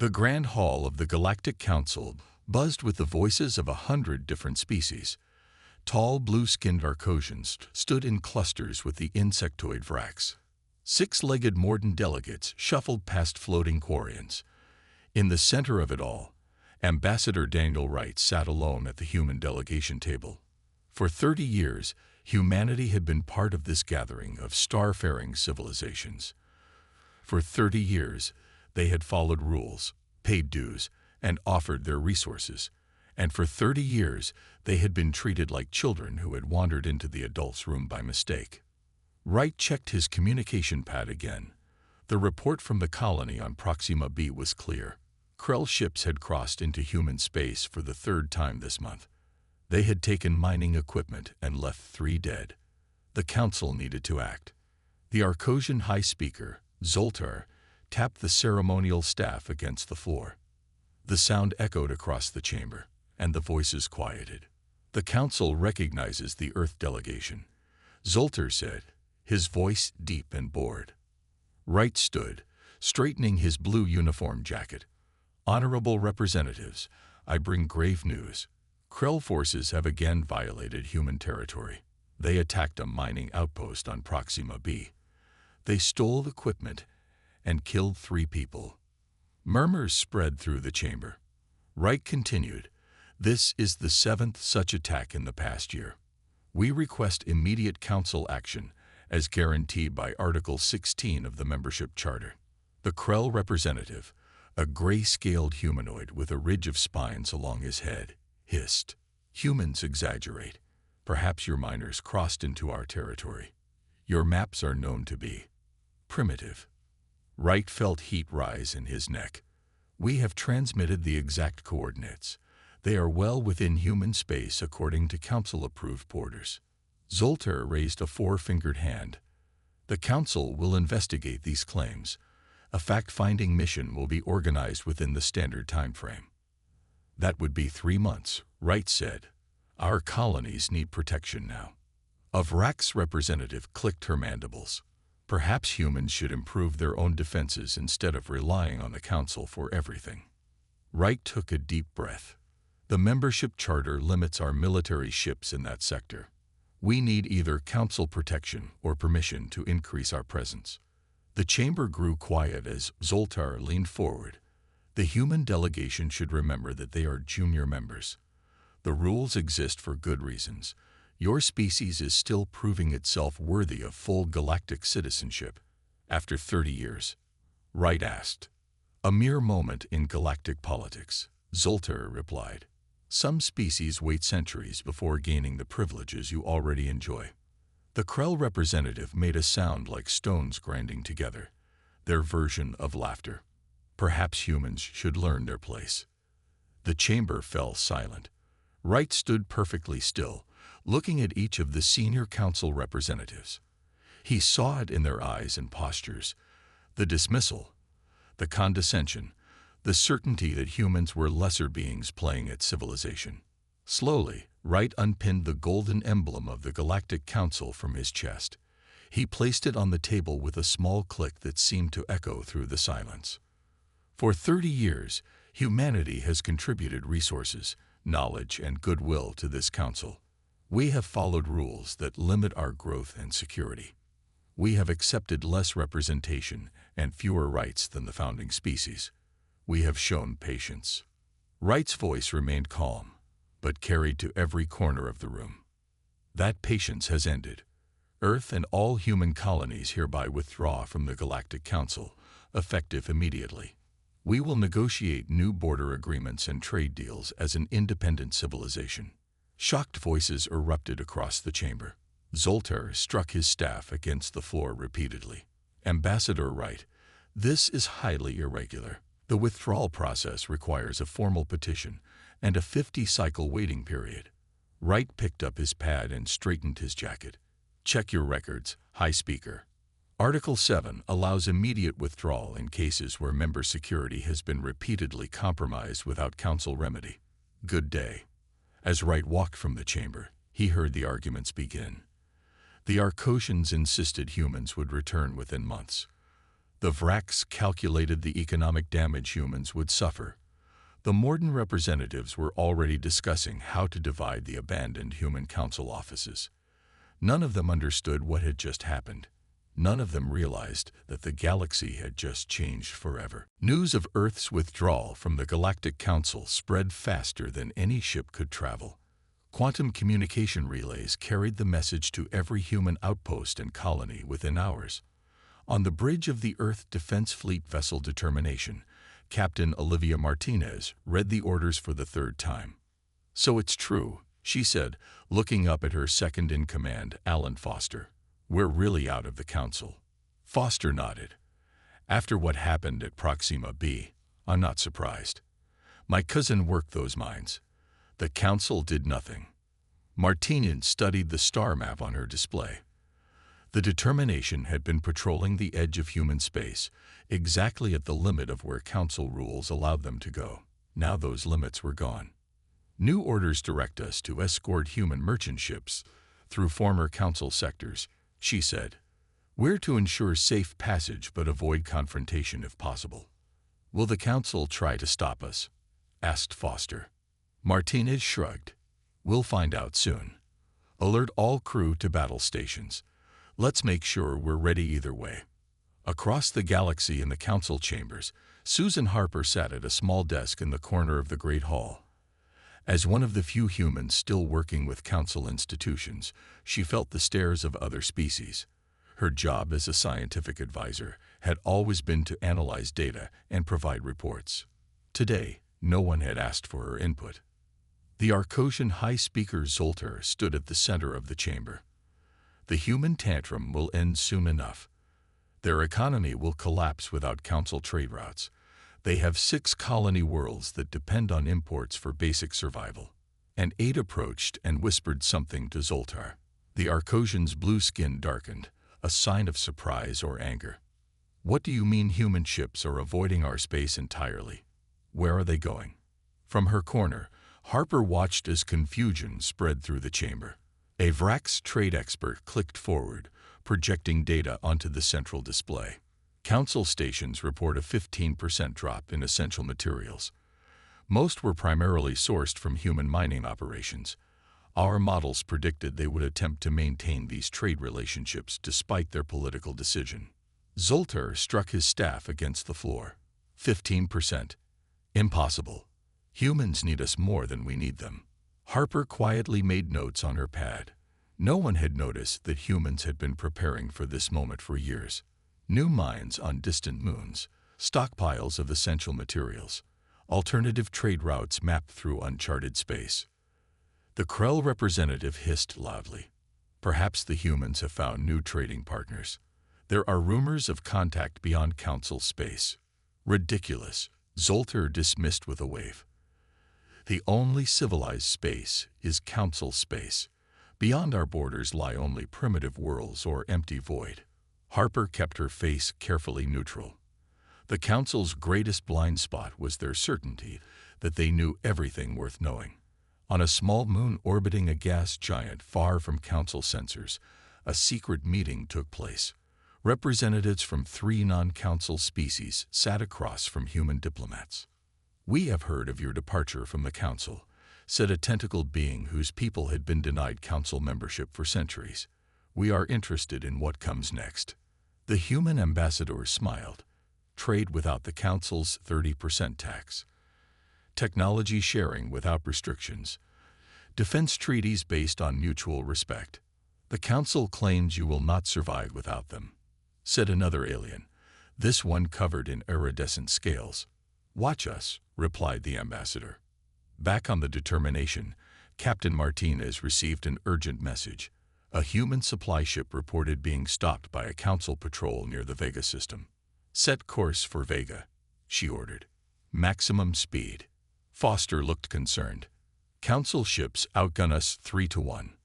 The Grand Hall of the Galactic Council buzzed with the voices of 100 different species. Tall, blue-skinned Arcosians stood in clusters with the insectoid Vrax. Six-legged Mordan delegates shuffled past floating Quarians. In the center of it all, Ambassador Daniel Wright sat alone at the human delegation table. For 30 years, humanity had been part of this gathering of starfaring civilizations. For 30 years, they had followed rules, paid dues, and offered their resources. And for 30 years, they had been treated like children who had wandered into the adults' room by mistake. Wright checked his communication pad again. The report from the colony on Proxima b was clear. Krell ships had crossed into human space for the 3rd time this month. They had taken mining equipment and left 3 dead. The council needed to act. The Arcosian High Speaker, Zoltar, tapped the ceremonial staff against the floor. The sound echoed across the chamber, and the voices quieted. The council recognizes the Earth delegation, Zoltar said, his voice deep and bored. Wright stood, straightening his blue uniform jacket. Honorable representatives, I bring grave news. Krell forces have again violated human territory. They attacked a mining outpost on Proxima b. They stole equipment and killed 3 people. Murmurs spread through the chamber. Wright continued, this is the 7th such attack in the past year. We request immediate council action as guaranteed by Article 16 of the Membership Charter. The Krell representative, a gray-scaled humanoid with a ridge of spines along his head, hissed, humans exaggerate. Perhaps your miners crossed into our territory. Your maps are known to be primitive. Wright felt heat rise in his neck. We have transmitted the exact coordinates. They are well within human space according to council-approved borders. Zoltar raised a 4-fingered hand. The council will investigate these claims. A fact-finding mission will be organized within the standard time frame. That would be 3 months, Wright said. Our colonies need protection now. A Vrax representative clicked her mandibles. Perhaps humans should improve their own defenses instead of relying on the council for everything. Wright took a deep breath. The membership charter limits our military ships in that sector. We need either council protection or permission to increase our presence. The chamber grew quiet as Zoltar leaned forward. The human delegation should remember that they are junior members. The rules exist for good reasons. Your species is still proving itself worthy of full galactic citizenship. After 30 years, Wright asked. A mere moment in galactic politics, Zoltar replied. Some species wait centuries before gaining the privileges you already enjoy. The Krell representative made a sound like stones grinding together, their version of laughter. Perhaps humans should learn their place. The chamber fell silent. Wright stood perfectly still, looking at each of the senior council representatives. He saw it in their eyes and postures, the dismissal, the condescension, the certainty that humans were lesser beings playing at civilization. Slowly, Wright unpinned the golden emblem of the Galactic Council from his chest. He placed it on the table with a small click that seemed to echo through the silence. For 30 years, humanity has contributed resources, knowledge, and goodwill to this council. We have followed rules that limit our growth and security. We have accepted less representation and fewer rights than the founding species. We have shown patience. Wright's voice remained calm, but carried to every corner of the room. That patience has ended. Earth and all human colonies hereby withdraw from the Galactic Council, effective immediately. We will negotiate new border agreements and trade deals as an independent civilization. Shocked voices erupted across the chamber. Zoltar struck his staff against the floor repeatedly. Ambassador Wright, this is highly irregular. The withdrawal process requires a formal petition and a 50-cycle waiting period. Wright picked up his pad and straightened his jacket. Check your records, High Speaker. Article 7 allows immediate withdrawal in cases where member security has been repeatedly compromised without council remedy. Good day. As Wright walked from the chamber, he heard the arguments begin. The Arcosians insisted humans would return within months. The Vraks calculated the economic damage humans would suffer. The Morden representatives were already discussing how to divide the abandoned human council offices. None of them understood what had just happened. None of them realized that the galaxy had just changed forever. News of Earth's withdrawal from the Galactic Council spread faster than any ship could travel. Quantum communication relays carried the message to every human outpost and colony within hours. On the bridge of the Earth Defense Fleet vessel Determination, Captain Olivia Martinez read the orders for the third time. "So it's true," she said, looking up at her second-in-command, Alan Foster. "We're really out of the Council." Foster nodded. "After what happened at Proxima B, I'm not surprised. My cousin worked those mines. The Council did nothing." Martinez studied the star map on her display. The Determination had been patrolling the edge of human space, exactly at the limit of where Council rules allowed them to go. Now those limits were gone. "New orders direct us to escort human merchant ships through former Council sectors," she said. "We're to ensure safe passage but avoid confrontation if possible." "Will the Council try to stop us?" asked Foster. Martinez shrugged. "We'll find out soon. Alert all crew to battle stations. Let's make sure we're ready either way." Across the galaxy in the Council chambers, Susan Harper sat at a small desk in the corner of the Great Hall. As one of the few humans still working with Council institutions, she felt the stares of other species. Her job as a scientific advisor had always been to analyze data and provide reports. Today, no one had asked for her input. The Arcosian High Speaker Zoltar stood at the center of the chamber. "The human tantrum will end soon enough. Their economy will collapse without Council trade routes. They have 6 colony worlds that depend on imports for basic survival." And Aid approached and whispered something to Zoltar. The Arcosian's blue skin darkened, a sign of surprise or anger. "What do you mean human ships are avoiding our space entirely? Where are they going?" From her corner, Harper watched as confusion spread through the chamber. A Vrax trade expert clicked forward, projecting data onto the central display. Council stations report a 15% drop in essential materials. Most were primarily sourced from human mining operations. Our models predicted they would attempt to maintain these trade relationships despite their political decision. Zoltar struck his staff against the floor. 15%. Impossible. Humans need us more than we need them. Harper quietly made notes on her pad. No one had noticed that humans had been preparing for this moment for years. New mines on distant moons, stockpiles of essential materials, alternative trade routes mapped through uncharted space. The Krell representative hissed loudly. "Perhaps the humans have found new trading partners. There are rumors of contact beyond Council space." "Ridiculous," Zoltar dismissed with a wave. "The only civilized space is Council space. Beyond our borders lie only primitive worlds or empty void." Harper kept her face carefully neutral. The Council's greatest blind spot was their certainty that they knew everything worth knowing. On a small moon orbiting a gas giant far from Council sensors, a secret meeting took place. Representatives from 3 non-Council species sat across from human diplomats. "We have heard of your departure from the Council," said a tentacled being whose people had been denied Council membership for centuries. "We are interested in what comes next." The human ambassador smiled. "Trade without the Council's 30% tax. Technology sharing without restrictions. Defense treaties based on mutual respect. The Council claims you will not survive without them," said another alien, this one covered in iridescent scales. "Watch us," replied the ambassador. Back on the Determination, Captain Martinez received an urgent message. A human supply ship reported being stopped by a Council patrol near the Vega system. "Set course for Vega," she ordered. "Maximum speed." Foster looked concerned. "Council ships outgun us 3-1.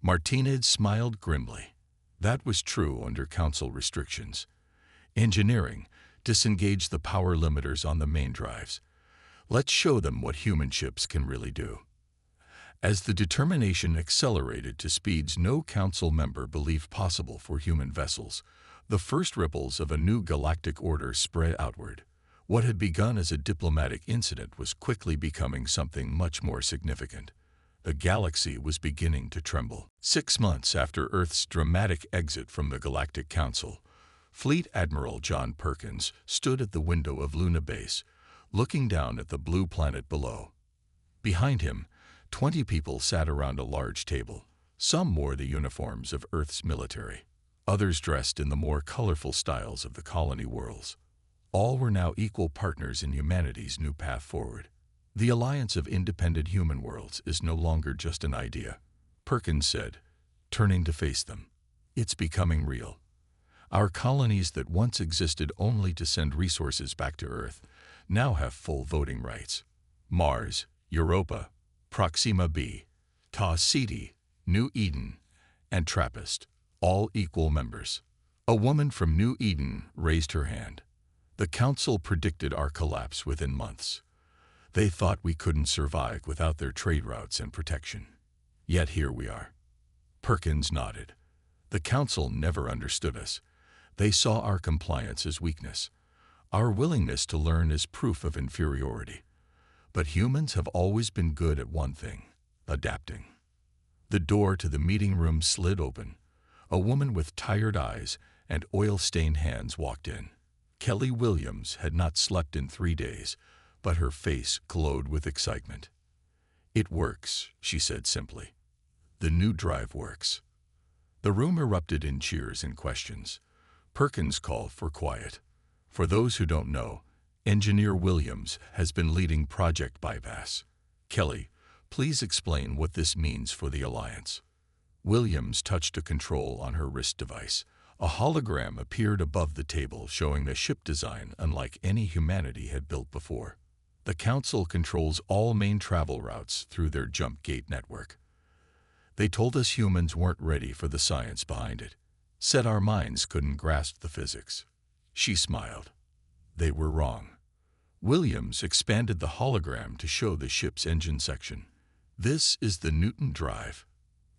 Martinez smiled grimly. That was true under Council restrictions. "Engineering, disengage the power limiters on the main drives. Let's show them what human ships can really do." As the Determination accelerated to speeds no Council member believed possible for human vessels, The first ripples of a new galactic order spread outward. What had begun as a diplomatic incident was quickly becoming something much more significant. The galaxy was beginning to tremble. 6 months after Earth's dramatic exit from the Galactic Council, Fleet Admiral John Perkins stood at the window of Luna Base, looking down at the blue planet below. Behind him, 20 people sat around a large table. Some wore the uniforms of Earth's military. Others dressed in the more colorful styles of the colony worlds. All were now equal partners in humanity's new path forward. The alliance of independent human worlds is no longer just an idea, Perkins said, turning to face them. It's becoming real. Our colonies that once existed only to send resources back to Earth now have full voting rights. Mars, Europa, Proxima b, Tau Ceti, New Eden, and Trappist, all equal members. A woman from New Eden raised her hand. The Council predicted our collapse within months. They thought we couldn't survive without their trade routes and protection. Yet here we are. Perkins nodded. The Council never understood us. They saw our compliance as weakness, our willingness to learn as proof of inferiority. But humans have always been good at one thing: adapting. The door to the meeting room slid open. A woman with tired eyes and oil-stained hands walked in. Kelly Williams had not slept in 3 days, but her face glowed with excitement. "It works," she said simply. "The new drive works." The room erupted in cheers and questions. Perkins called for quiet. For those who don't know, Engineer Williams has been leading Project Bypass. "Kelly, please explain what this means for the Alliance." Williams touched a control on her wrist device. A hologram appeared above the table showing a ship design unlike any humanity had built before. The Council controls all main travel routes through their jump gate network. They told us humans weren't ready for the science behind it. Said our minds couldn't grasp the physics. She smiled. They were wrong. Williams expanded the hologram to show the ship's engine section. "This is the Newton drive.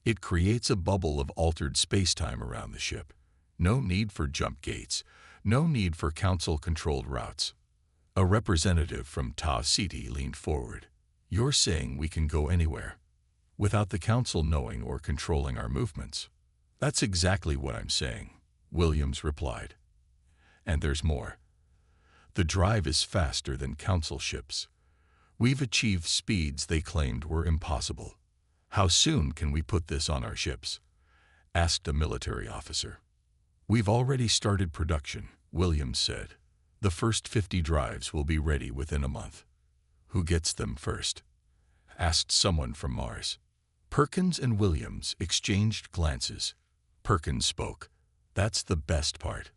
It creates a bubble of altered space-time around the ship. No need for jump gates. No need for Council-controlled routes." A representative from Tau Ceti leaned forward. "You're saying we can go anywhere, without the Council knowing or controlling our movements?" "That's exactly what I'm saying," Williams replied. "And there's more. The drive is faster than Council ships. We've achieved speeds they claimed were impossible." "How soon can we put this on our ships?" asked a military officer. "We've already started production," Williams said. "The first 50 drives will be ready within a month." "Who gets them first?" asked someone from Mars. Perkins and Williams exchanged glances. Perkins spoke. "That's the best part.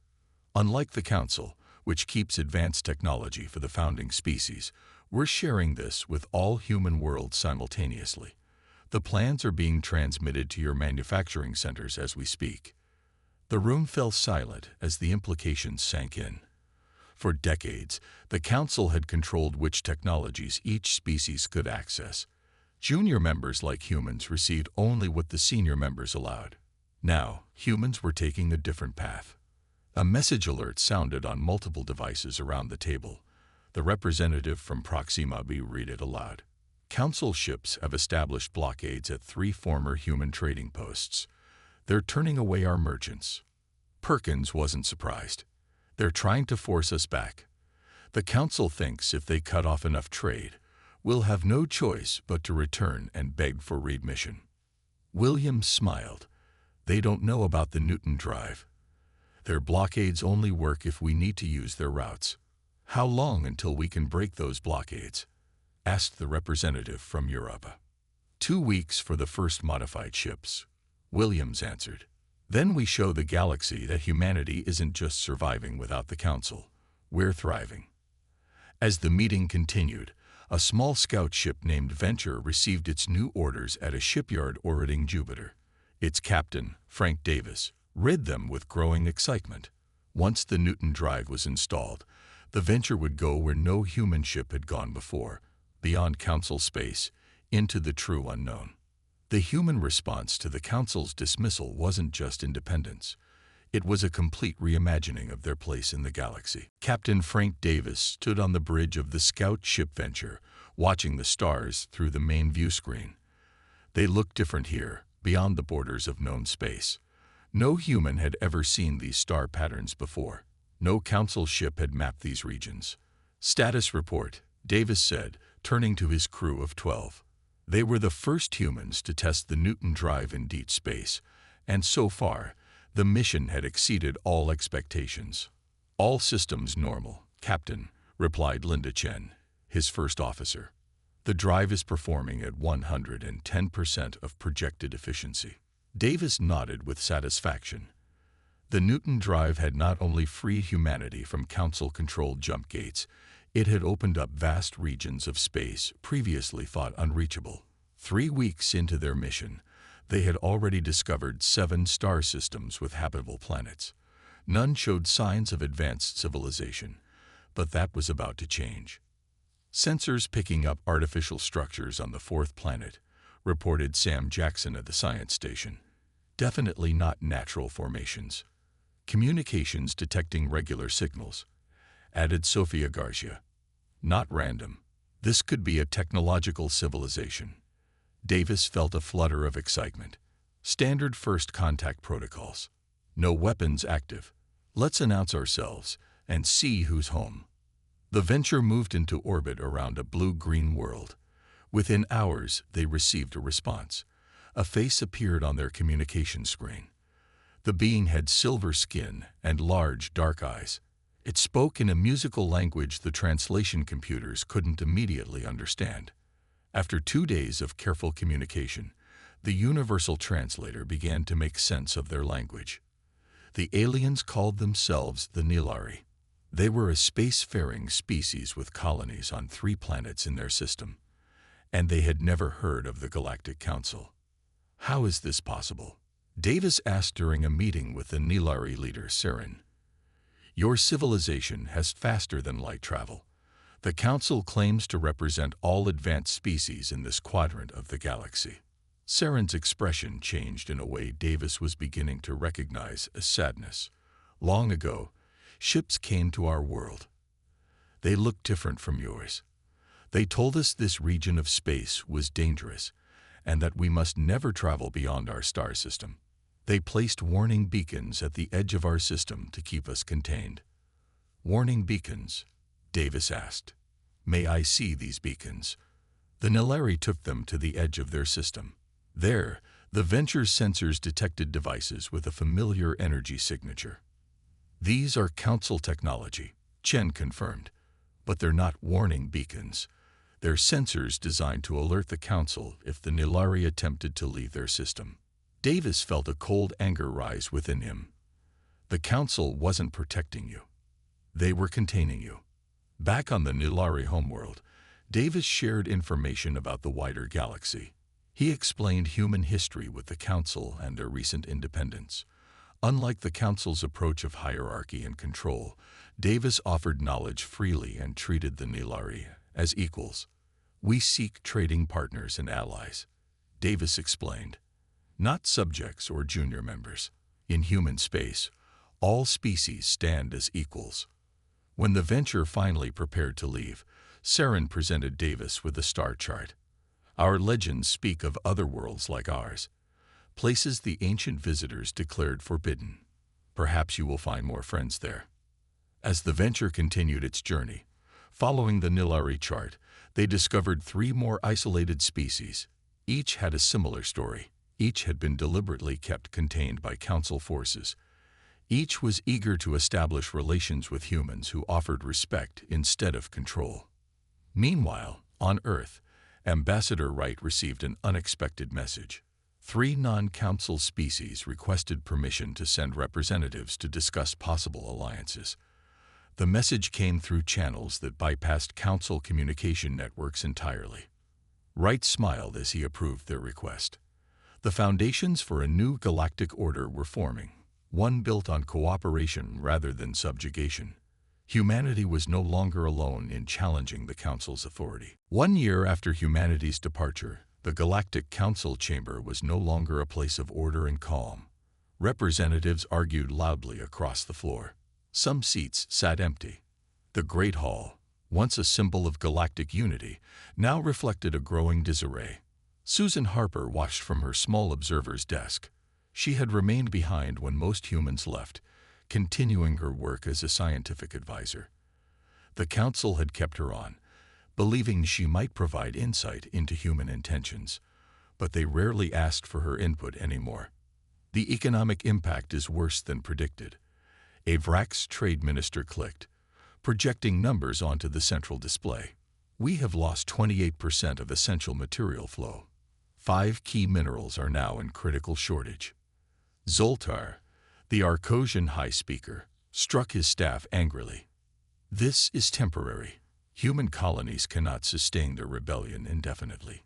Unlike the Council, which keeps advanced technology for the founding species, we're sharing this with all human worlds simultaneously. The plans are being transmitted to your manufacturing centers as we speak." The room fell silent as the implications sank in. For decades, the Council had controlled which technologies each species could access. Junior members like humans received only what the senior members allowed. Now, humans were taking a different path. A message alert sounded on multiple devices around the table. The representative from Proxima b read it aloud. "Council ships have established blockades at 3 former human trading posts. They're turning away our merchants." Perkins wasn't surprised. "They're trying to force us back. The Council thinks if they cut off enough trade, we'll have no choice but to return and beg for readmission." Williams smiled. "They don't know about the Newton drive. Their blockades only work if we need to use their routes." "How long until we can break those blockades?" asked the representative from Europa. 2 weeks for the first modified ships," Williams answered. "Then we show the galaxy that humanity isn't just surviving without the Council. We're thriving." As the meeting continued, a small scout ship named Venture received its new orders at a shipyard orbiting Jupiter. Its captain, Frank Davis, read them with growing excitement. Once the Newton drive was installed, the Venture would go where no human ship had gone before, beyond Council space, into the true unknown. The human response to the Council's dismissal wasn't just independence. It was a complete reimagining of their place in the galaxy. Captain Frank Davis stood on the bridge of the scout ship Venture, watching the stars through the main view screen. They looked different here, beyond the borders of known space. No human had ever seen these star patterns before. No Council ship had mapped these regions. "Status report," Davis said, turning to his crew of 12. They were the first humans to test the Newton drive in deep space, and so far, the mission had exceeded all expectations. "All systems normal, Captain," replied Linda Chen, his first officer. "The drive is performing at 110% of projected efficiency." Davis nodded with satisfaction. The Newton drive had not only freed humanity from Council-controlled jump gates, it had opened up vast regions of space previously thought unreachable. 3 weeks into their mission, they had already discovered 7 star systems with habitable planets. None showed signs of advanced civilization, but that was about to change. "Sensors picking up artificial structures on the 4th planet," reported Sam Jackson at the science station. "Definitely not natural formations. Communications detecting regular signals," added Sofia Garcia. "Not random. This could be a technological civilization." Davis felt a flutter of excitement. "Standard first contact protocols. No weapons active. Let's announce ourselves and see who's home." The Venture moved into orbit around a blue-green world. Within hours, they received a response. A face appeared on their communication screen. The being had silver skin and large, dark eyes. It spoke in a musical language the translation computers couldn't immediately understand. After 2 days of careful communication, the universal translator began to make sense of their language. The aliens called themselves the Nilari. They were a spacefaring species with colonies on 3 planets in their system, and they had never heard of the Galactic Council. "How is this possible?" Davis asked during a meeting with the Nilari leader, Saren. "Your civilization has faster-than-light travel. The Council claims to represent all advanced species in this quadrant of the galaxy." Saren's expression changed in a way Davis was beginning to recognize as sadness. "Long ago, ships came to our world. They looked different from yours. They told us this region of space was dangerous, and that we must never travel beyond our star system. They placed warning beacons at the edge of our system to keep us contained." "Warning beacons?" Davis asked. "May I see these beacons?" The Nilari took them to the edge of their system. There, the Venture's sensors detected devices with a familiar energy signature. "These are Council technology," Chen confirmed. "But they're not warning beacons. They're sensors designed to alert the Council if the Nilari attempted to leave their system." Davis felt a cold anger rise within him. The Council wasn't protecting you. They were containing you. Back on the Nilari homeworld, Davis shared information about the wider galaxy. He explained human history with the Council and their recent independence. Unlike the Council's approach of hierarchy and control, Davis offered knowledge freely and treated the Nilari as equals. "We seek trading partners and allies," Davis explained. "Not subjects or junior members. In human space, all species stand as equals." When the Venture finally prepared to leave, Saren presented Davis with a star chart. "Our legends speak of other worlds like ours, places the ancient visitors declared forbidden. Perhaps you will find more friends there." As the Venture continued its journey, following the Nilari chart, they discovered 3 more isolated species. Each had a similar story. Each had been deliberately kept contained by Council forces. Each was eager to establish relations with humans who offered respect instead of control. Meanwhile, on Earth, Ambassador Wright received an unexpected message. 3 non-Council species requested permission to send representatives to discuss possible alliances. The message came through channels that bypassed Council communication networks entirely. Wright smiled as he approved their request. The foundations for a new galactic order were forming, one built on cooperation rather than subjugation. Humanity was no longer alone in challenging the Council's authority. 1 year after humanity's departure, the Galactic Council chamber was no longer a place of order and calm. Representatives argued loudly across the floor. Some seats sat empty. The Great Hall, once a symbol of galactic unity, now reflected a growing disarray. Susan Harper watched from her small observer's desk. She had remained behind when most humans left, continuing her work as a scientific advisor. The council had kept her on, believing she might provide insight into human intentions, but they rarely asked for her input anymore. The economic impact is worse than predicted. A Vrax trade minister clicked, projecting numbers onto the central display. We have lost 28% of essential material flow. 5 key minerals are now in critical shortage. Zoltar, the Arcosian High Speaker, struck his staff angrily. This is temporary. Human colonies cannot sustain their rebellion indefinitely.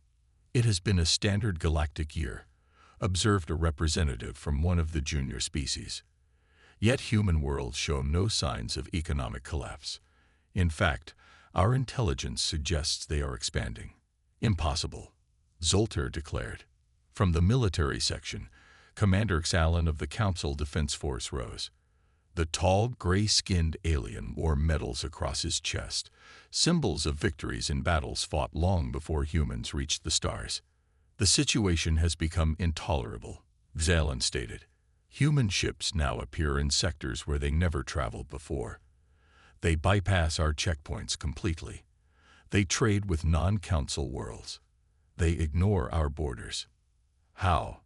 It has been a standard galactic year, observed a representative from one of the junior species. Yet human worlds show no signs of economic collapse. In fact, our intelligence suggests they are expanding. Impossible, Zoltar declared. From the military section, Commander Xalan of the Council Defense Force rose. The tall, gray-skinned alien wore medals across his chest, symbols of victories in battles fought long before humans reached the stars. The situation has become intolerable, Xalan stated. Human ships now appear in sectors where they never traveled before. They bypass our checkpoints completely. They trade with non-council worlds. They ignore our borders. How?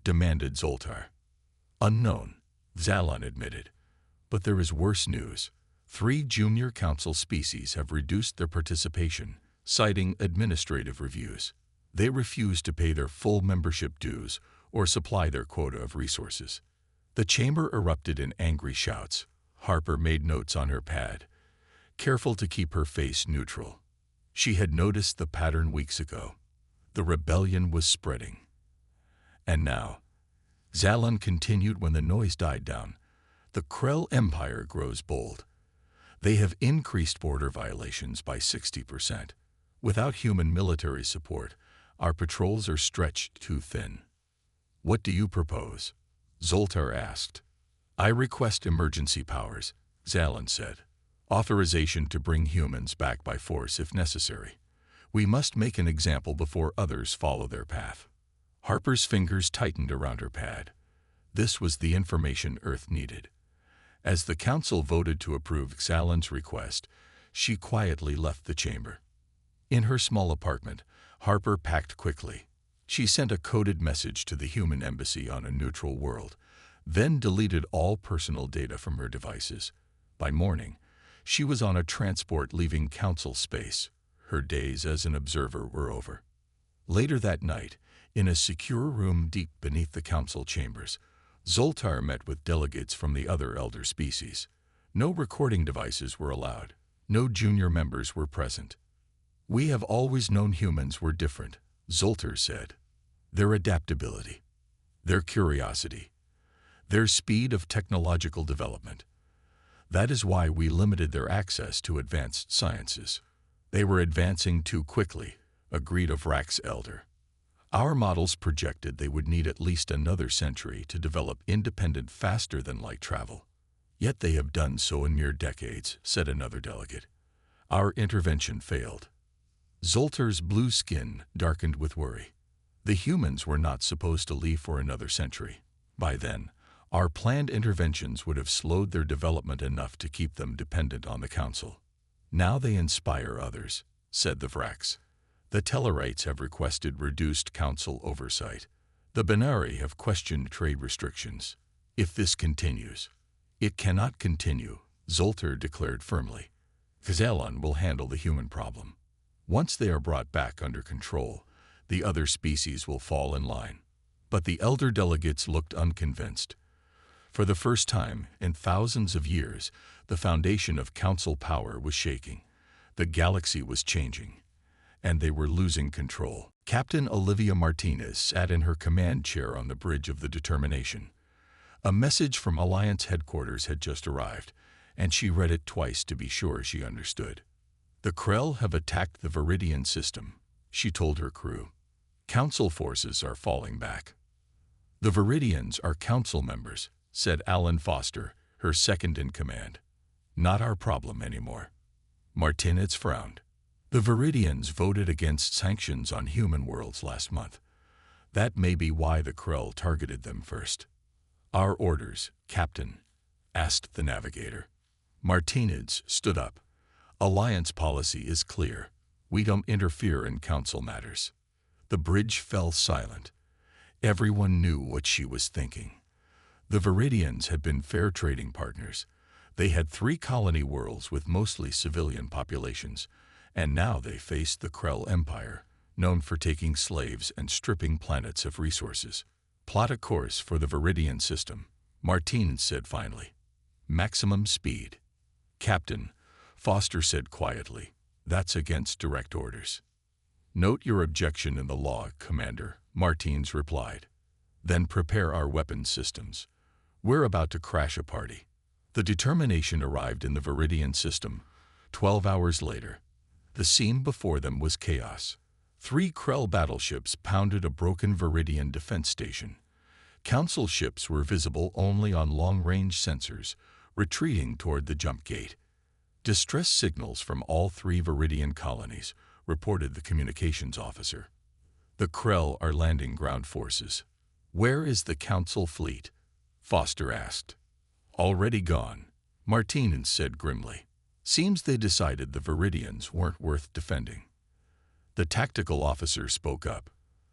Demanded Zoltar. Unknown, Xalan admitted. But there is worse news. 3 junior council species have reduced their participation, citing administrative reviews. They refuse to pay their full membership dues or supply their quota of resources. The chamber erupted in angry shouts. Harper made notes on her pad, careful to keep her face neutral. She had noticed the pattern weeks ago. The rebellion was spreading. And now, Xalan continued when the noise died down, the Krell Empire grows bold. They have increased border violations by 60%. Without human military support, our patrols are stretched too thin. What do you propose? Zoltar asked. I request emergency powers, Xalan said. Authorization to bring humans back by force if necessary. We must make an example before others follow their path. Harper's fingers tightened around her pad. This was the information Earth needed. As the council voted to approve Xalan's request, she quietly left the chamber. In her small apartment, Harper packed quickly. She sent a coded message to the human embassy on a neutral world, then deleted all personal data from her devices. By morning, she was on a transport leaving council space. Her days as an observer were over. Later that night, in a secure room deep beneath the council chambers, Zoltar met with delegates from the other elder species. No recording devices were allowed. No junior members were present. We have always known humans were different, Zoltar said. Their adaptability, their curiosity, their speed of technological development. That is why we limited their access to advanced sciences. They were advancing too quickly, agreed a Vrax elder. Our models projected they would need at least another century to develop independent faster-than-light travel. Yet they have done so in mere decades, said another delegate. Our intervention failed. Zoltar's blue skin darkened with worry. The humans were not supposed to leave for another century. By then, our planned interventions would have slowed their development enough to keep them dependent on the council. Now they inspire others, said the Vrax. The Tellarites have requested reduced council oversight. The Benari have questioned trade restrictions. If this continues, it cannot continue, Zoltar declared firmly. Xalan will handle the human problem. Once they are brought back under control, the other species will fall in line. But the elder delegates looked unconvinced. For the first time in thousands of years, the foundation of council power was shaking. The galaxy was changing, and they were losing control. Captain Olivia Martinez sat in her command chair on the bridge of the Determination. A message from Alliance headquarters had just arrived, and she read it twice to be sure she understood. The Krell have attacked the Viridian system, she told her crew. Council forces are falling back. "The Viridians are council members," said Alan Foster, her second-in-command. "Not our problem anymore." Martinez frowned. "The Viridians voted against sanctions on human worlds last month. That may be why the Krell targeted them first." "Our orders, Captain?" asked the navigator. Martinez stood up. "Alliance policy is clear. We don't interfere in council matters." The bridge fell silent. Everyone knew what she was thinking. The Viridians had been fair trading partners. They had 3 colony worlds with mostly civilian populations, and now they faced the Krell Empire, known for taking slaves and stripping planets of resources. "Plot a course for the Viridian system," Martinez said finally. "Maximum speed." "Captain," Foster said quietly, "that's against direct orders." "Note your objection in the log, Commander," Martinez replied. "Then prepare our weapons systems. We're about to crash a party." The Determination arrived in the Viridian system 12 hours later. The scene before them was chaos. 3 Krell battleships pounded a broken Viridian defense station. Council ships were visible only on long-range sensors, retreating toward the jump gate. "Distress signals from all 3 Viridian colonies," reported the communications officer. "The Krell are landing ground forces." "Where is the Council fleet?" Foster asked. "Already gone," Martinez said grimly. "Seems they decided the Viridians weren't worth defending." The tactical officer spoke up.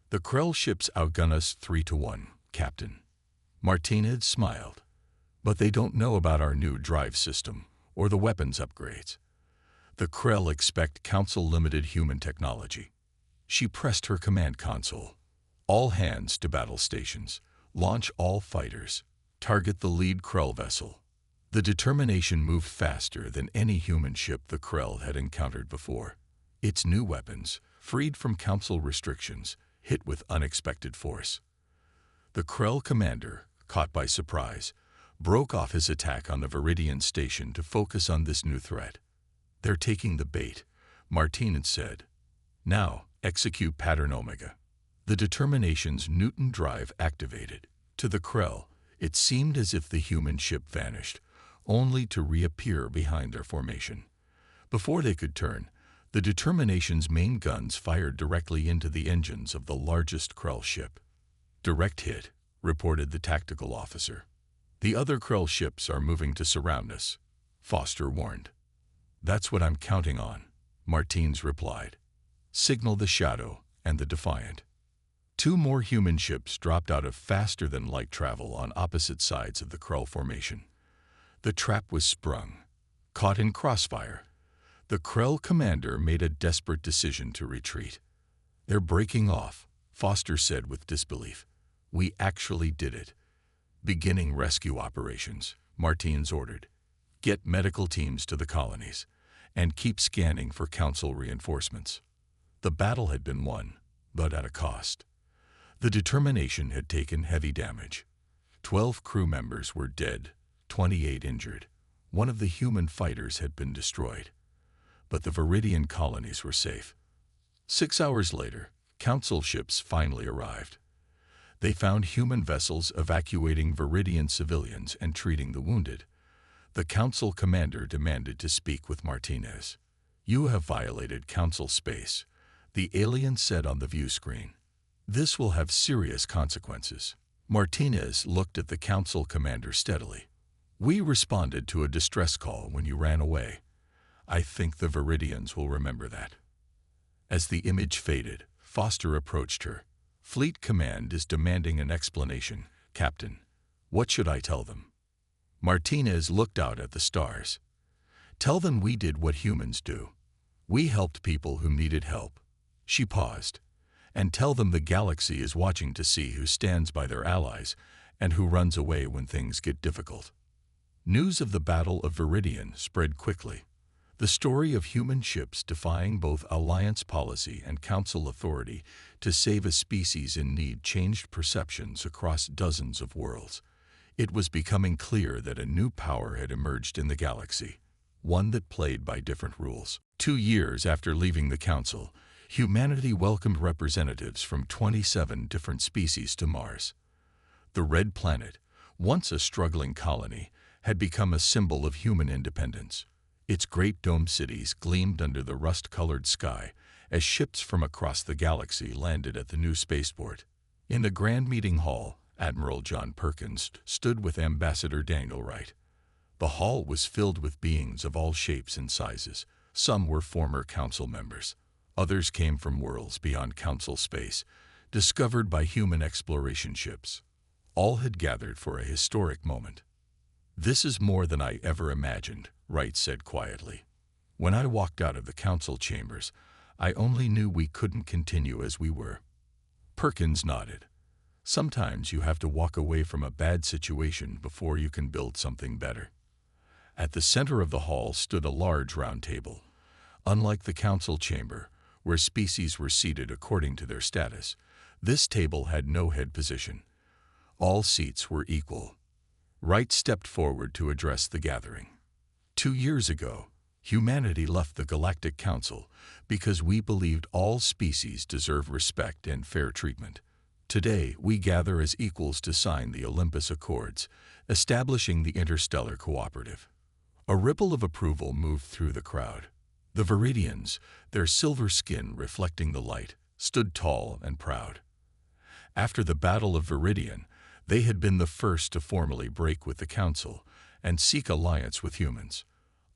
"The Krell ships outgun us 3-1, Captain." Martinez smiled. "But they don't know about our new drive system or the weapons upgrades. The Krell expect Council-limited human technology." She pressed her command console. "All hands to battle stations. Launch all fighters. Target the lead Krell vessel." The Determination moved faster than any human ship the Krell had encountered before. Its new weapons, freed from Council restrictions, hit with unexpected force. The Krell commander, caught by surprise, broke off his attack on the Viridian station to focus on this new threat. "They're taking the bait," Martinez said. "Now, execute Pattern Omega." The Determination's Newton drive activated. To the Krell, it seemed as if the human ship vanished, only to reappear behind their formation. Before they could turn, the Determination's main guns fired directly into the engines of the largest Krell ship. "Direct hit," reported the tactical officer. "The other Krell ships are moving to surround us," Foster warned. "That's what I'm counting on," Martinez replied. "Signal the Shadow and the Defiant." 2 more human ships dropped out of faster-than-light travel on opposite sides of the Krell formation. The trap was sprung. Caught in crossfire, the Krell commander made a desperate decision to retreat. "They're breaking off," Foster said with disbelief. "We actually did it." "Beginning rescue operations," Martinez ordered. "Get medical teams to the colonies, and keep scanning for Council reinforcements." The battle had been won, but at a cost. The Determination had taken heavy damage. 12 crew members were dead, 28 injured. One of the human fighters had been destroyed. But the Viridian colonies were safe. 6 hours later, Council ships finally arrived. They found human vessels evacuating Viridian civilians and treating the wounded. The Council commander demanded to speak with Martinez. "You have violated Council space," the alien said on the view screen. "This will have serious consequences." Martinez looked at the Council commander steadily. "We responded to a distress call when you ran away. I think the Viridians will remember that." As the image faded, Foster approached her. "Fleet Command is demanding an explanation, Captain. What should I tell them?" Martinez looked out at the stars. "Tell them we did what humans do. We helped people who needed help." She paused. "And tell them the galaxy is watching to see who stands by their allies and who runs away when things get difficult." News of the Battle of Viridian spread quickly. The story of human ships defying both Alliance policy and Council authority to save a species in need changed perceptions across dozens of worlds. It was becoming clear that a new power had emerged in the galaxy, one that played by different rules. 2 years after leaving the Council, humanity welcomed representatives from 27 different species to Mars. The Red Planet, once a struggling colony, had become a symbol of human independence. Its great domed cities gleamed under the rust-colored sky as ships from across the galaxy landed at the new spaceport. In the Grand Meeting Hall, Admiral John Perkins stood with Ambassador Daniel Wright. The hall was filled with beings of all shapes and sizes. Some were former council members. Others came from worlds beyond council space, discovered by human exploration ships. All had gathered for a historic moment. "This is more than I ever imagined," Wright said quietly. "When I walked out of the council chambers, I only knew we couldn't continue as we were." Perkins nodded. "Sometimes you have to walk away from a bad situation before you can build something better." At the center of the hall stood a large round table. Unlike the council chamber, where species were seated according to their status, this table had no head position. All seats were equal. Wright stepped forward to address the gathering. 2 years ago, humanity left the Galactic Council because we believed all species deserve respect and fair treatment. Today, we gather as equals to sign the Olympus Accords, establishing the Interstellar Cooperative. A ripple of approval moved through the crowd. The Viridians, their silver skin reflecting the light, stood tall and proud. After the Battle of Viridian, they had been the first to formally break with the Council and seek alliance with humans.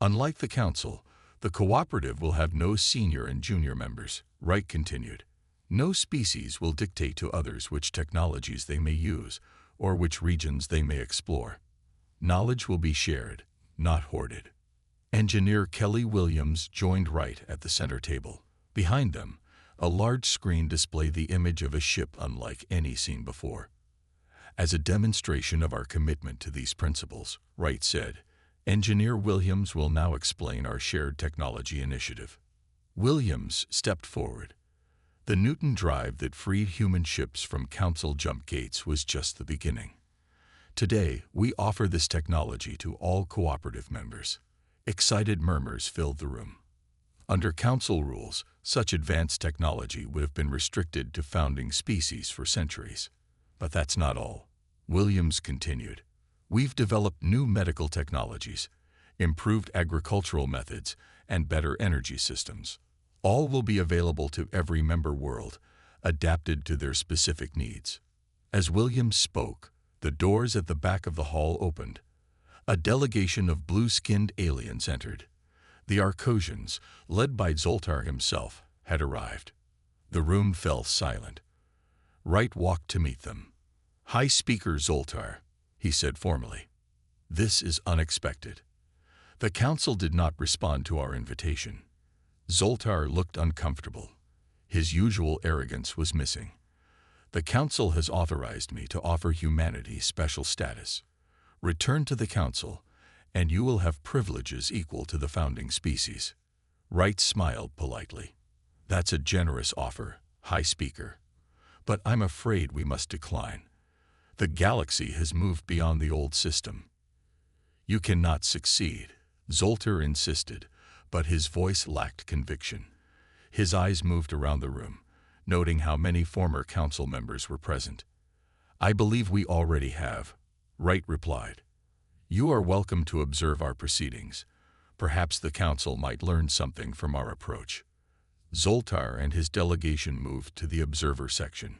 Unlike the Council, the Cooperative will have no senior and junior members, Wright continued. No species will dictate to others which technologies they may use or which regions they may explore. Knowledge will be shared, not hoarded. Engineer Kelly Williams joined Wright at the center table. Behind them, a large screen displayed the image of a ship unlike any seen before. "As a demonstration of our commitment to these principles," Wright said, "Engineer Williams will now explain our shared technology initiative." Williams stepped forward. The Newton drive that freed human ships from Council jump gates was just the beginning. "Today, we offer this technology to all cooperative members." Excited murmurs filled the room. Under Council rules, such advanced technology would have been restricted to founding species for centuries. But that's not all. Williams continued. "We've developed new medical technologies, improved agricultural methods, and better energy systems. All will be available to every member world, adapted to their specific needs." As Williams spoke, the doors at the back of the hall opened. A delegation of blue-skinned aliens entered. The Arcosians, led by Zoltar himself, had arrived. The room fell silent. Wright walked to meet them. "High Speaker Zoltar," he said formally. "This is unexpected. The Council did not respond to our invitation." Zoltar looked uncomfortable. His usual arrogance was missing. "The Council has authorized me to offer humanity special status. Return to the Council, and you will have privileges equal to the founding species." Wright smiled politely. "That's a generous offer, High Speaker. But I'm afraid we must decline. The galaxy has moved beyond the old system." "You cannot succeed," Zoltar insisted, but his voice lacked conviction. His eyes moved around the room, noting how many former council members were present. "I believe we already have," Wright replied. "You are welcome to observe our proceedings. Perhaps the council might learn something from our approach." Zoltar and his delegation moved to the observer section.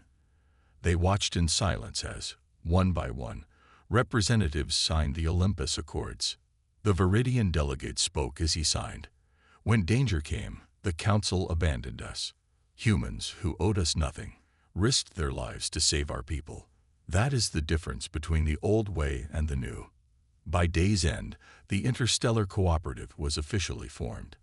They watched in silence as, one by one, representatives signed the Olympus Accords. The Viridian delegate spoke as he signed. "When danger came, the Council abandoned us. Humans, who owed us nothing, risked their lives to save our people. That is the difference between the old way and the new." By day's end, the Interstellar Cooperative was officially formed.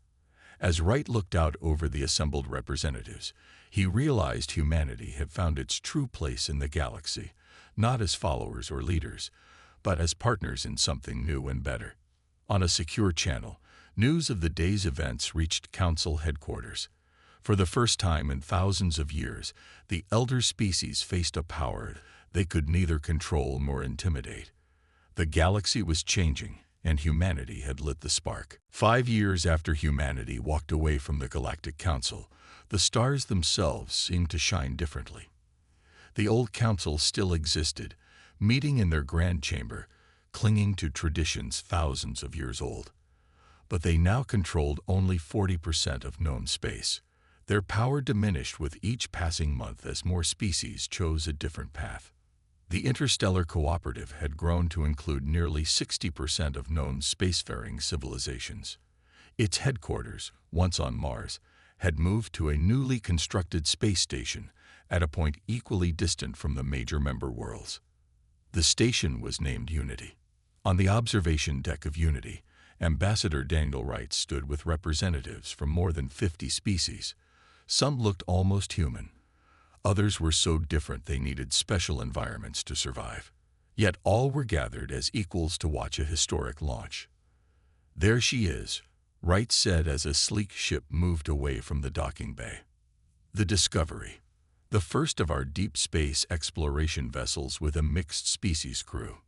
As Wright looked out over the assembled representatives, he realized humanity had found its true place in the galaxy, not as followers or leaders, but as partners in something new and better. On a secure channel, news of the day's events reached Council headquarters. For the first time in thousands of years, the elder species faced a power they could neither control nor intimidate. The galaxy was changing, and humanity had lit the spark. 5 years after humanity walked away from the Galactic Council, the stars themselves seemed to shine differently. The old council still existed, meeting in their grand chamber, clinging to traditions thousands of years old. But they now controlled only 40% of known space. Their power diminished with each passing month as more species chose a different path. The Interstellar Cooperative had grown to include nearly 60% of known spacefaring civilizations. Its headquarters, once on Mars, had moved to a newly constructed space station at a point equally distant from the major member worlds. The station was named Unity. On the observation deck of Unity, Ambassador Daniel Wright stood with representatives from more than 50 species. Some looked almost human. Others were so different they needed special environments to survive. Yet all were gathered as equals to watch a historic launch. "There she is," Wright said as a sleek ship moved away from the docking bay. "The Discovery, the first of our deep space exploration vessels with a mixed species crew."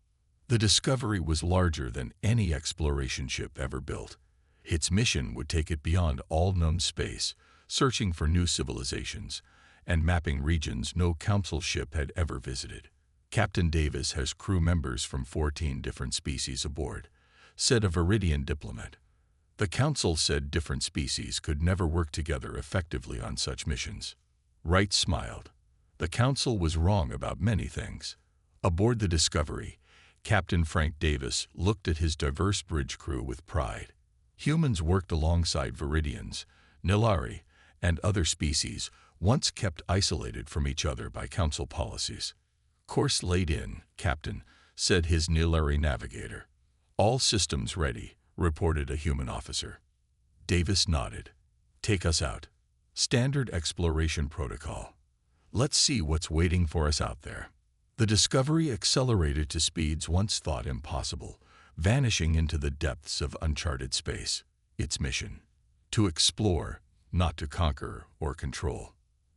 The Discovery was larger than any exploration ship ever built. Its mission would take it beyond all known space, searching for new civilizations and mapping regions no council ship had ever visited. "Captain Davis has crew members from 14 different species aboard," said a Viridian diplomat. The council said different species could never work together effectively on such missions. Wright smiled. The council was wrong about many things. Aboard the Discovery, Captain Frank Davis looked at his diverse bridge crew with pride. Humans worked alongside Viridians, Nilari, and other species once kept isolated from each other by council policies. "Course laid in, Captain," said his Nilari navigator. "All systems ready," reported a human officer. Davis nodded. "Take us out. Standard exploration protocol. Let's see what's waiting for us out there." The Discovery accelerated to speeds once thought impossible, vanishing into the depths of uncharted space. Its mission: to explore, not to conquer or control.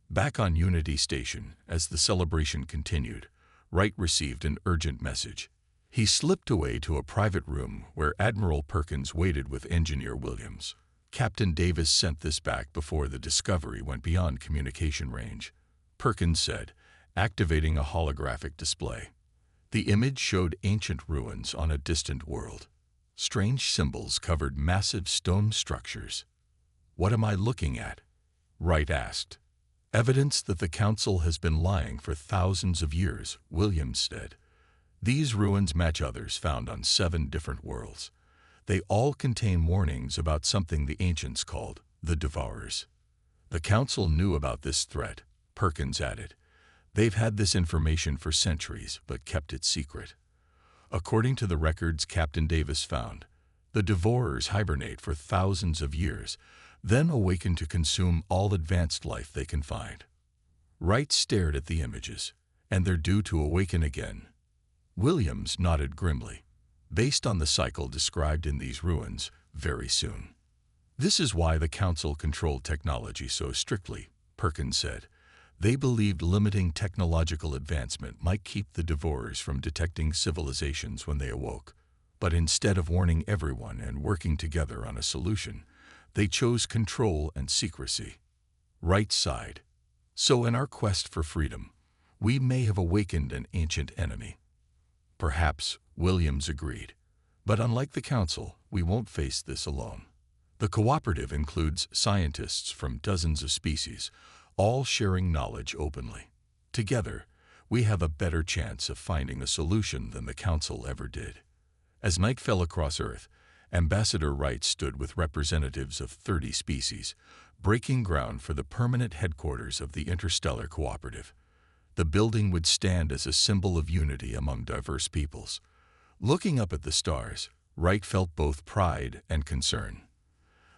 Back on Unity Station, as the celebration continued, Wright received an urgent message. He slipped away to a private room where Admiral Perkins waited with Engineer Williams. Captain Davis sent this back before the Discovery went beyond communication range. Perkins said, activating a holographic display. The image showed ancient ruins on a distant world. Strange symbols covered massive stone structures. "What am I looking at?" Wright asked. "Evidence that the Council has been lying for thousands of years," Williams said. "These ruins match others found on 7 different worlds. They all contain warnings about something the ancients called the Devourers." "The Council knew about this threat," Perkins added. "They've had this information for centuries, but kept it secret." According to the records Captain Davis found, the Devourers hibernate for thousands of years, then awaken to consume all advanced life they can find. Wright stared at the images, and they're due to awaken again. Williams nodded grimly. "Based on the cycle described in these ruins, very soon." "This is why the Council controlled technology so strictly," Perkins said. "They believed limiting technological advancement might keep the Devourers from detecting civilizations when they awoke. But instead of warning everyone and working together on a solution, they chose control and secrecy." Wright sighed. "So in our quest for freedom, we may have awakened an ancient enemy." "Perhaps," Williams agreed. "But unlike the Council, we won't face this alone. The cooperative includes scientists from dozens of species, all sharing knowledge openly. Together, we have a better chance of finding a solution than the Council ever did." As night fell across Earth, Ambassador Wright stood with representatives of 30 species, breaking ground for the permanent headquarters of the Interstellar Cooperative. The building would stand as a symbol of unity among diverse peoples. Looking up at the stars, Wright felt both pride and concern.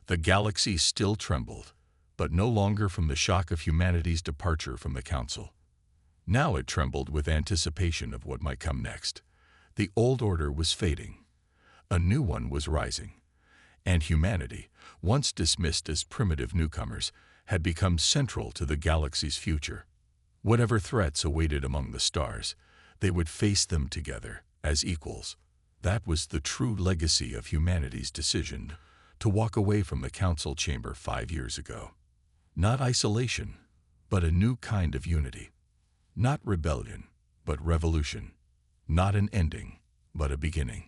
The galaxy still trembled, but no longer from the shock of humanity's departure from the Council. Now it trembled with anticipation of what might come next. The old order was fading. A new one was rising. And humanity, once dismissed as primitive newcomers, had become central to the galaxy's future. Whatever threats awaited among the stars, they would face them together as equals. That was the true legacy of humanity's decision to walk away from the Council chamber 5 years ago. Not isolation, but a new kind of unity. Not rebellion, but revolution. Not an ending, but a beginning.